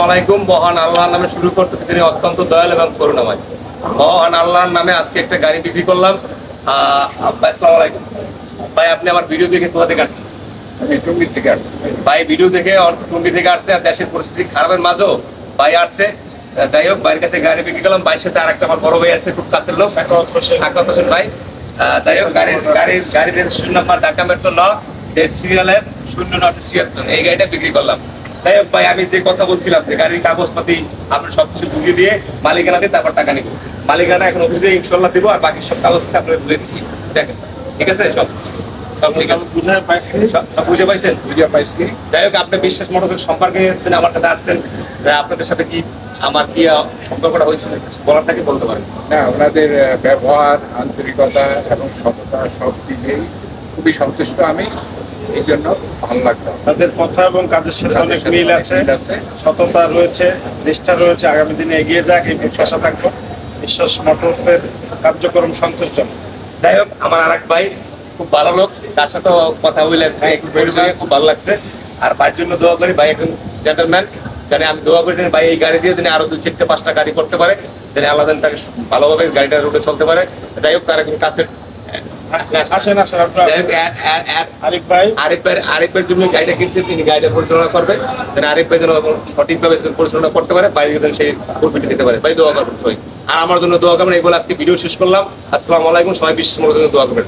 আলাইকুম। মহান আল্লাহর নামে শুরু করতেছি, তিনি অত্যন্ত দয়ালু এবং করুণাময়। মহান আল্লাহর নামে আজকে একটা গাড়ি বিক্রি করলাম। ভাই আসসালামু আলাইকুম। ভাই আপনি আমার ভিডিও দেখে কোথা থেকে আসছেন? টঙ্গী থেকে আসছে। ভাই ভিডিও দেখে টঙ্গী থেকে আসছে, আর দেশের পরিস্থিতি খারাপের মাঝেও ভাই আসছে। যাই হোক, ভাইয়ের কাছে গাড়ি বিক্রি করলাম। ভাইয়ের সাথে আর একটা আমার বড় ভাই আছে, খুব কাছের লোক, সাকাত হোসেন ভাই। যাই হোক, গাড়ির রেজিস্ট্রেশন নাম্বার ঢাকা মেট্রো ল, ডেট সিরিয়ালের 0976। এই গাড়িটা বিক্রি করলাম। যাই হোক ভাই, আমি যে কথা বলছিলাম যে গাড়ির কাগজপাতি আপনি সবকিছু ঢুকিয়ে দিয়ে মালিকানা দিয়ে তারপর টাকা নিব। মালিকানা এখন অফিসে ইনশাল্লাহ দিব, আর বাকি সব কাগজ আপনাকে তুলে দিচ্ছি। দেখেন, ঠিক আছে? সব ঠিক আছে, সব বুঝে পাইছেন? বুঝে পাইছি। যাই হোক, আপনি বিশ্বাস মোটরসের সম্পর্কে আমার কাছে আসছেন, আপনাদের সাথে কি আমার কি সম্পর্কটা হয়েছে বলারটাকে বলতে পারেন? না, ওনাদের ব্যবহার, আন্তরিকতা এবং সততা সব দিকেই খুবই সন্তুষ্ট আমি। এই জন্য ভালো লাগতো। তাদের কথা এবং কাজের সাথে অনেক মিল আছে, সততা রয়েছে, নিষ্ঠা রয়েছে। আগামী দিনে এগিয়ে যাক, এই প্রত্যাশা থাকবো। বিশ্বাস মোটরসের কার্যক্রম সন্তোষজনক। যাই হোক, আমার আর এক ভাই খুব ভালো লোক, তার সাথে কথা বলে খুব ভালো লাগছে। আর ভাইয়ের জন্য দোয়া করি, ভাই একজন জেন্টলম্যান। জানি আমি দোয়া করি ভাই এই গাড়ি দিয়ে তিনি আরো 2-4-5টা গাড়ি করতে পারে, যেন আল্লাহ তাকে ভালোভাবে গাড়িটা রোডে চলতে পারে। যাই হোক, তার একজন কাছের আরিফ ভাইয়ের জন্য গাড়িটা কিনছে, তিনি গাড়িটা পরিচালনা করবে, যেন আরিফ ভাই যেন সঠিকভাবে পরিচালনা করতে পারে, বাইরে যেন সেই প্রফিট দিতে পারে। ভাই দোয়া করবেন সবাই, আর আমার জন্য দোয়া করবেন। এই বলে আজকে ভিডিও শেষ করলাম। আসসালামু আলাইকুম। সবাই বিশ্বাস মতো দোয়া করবেন।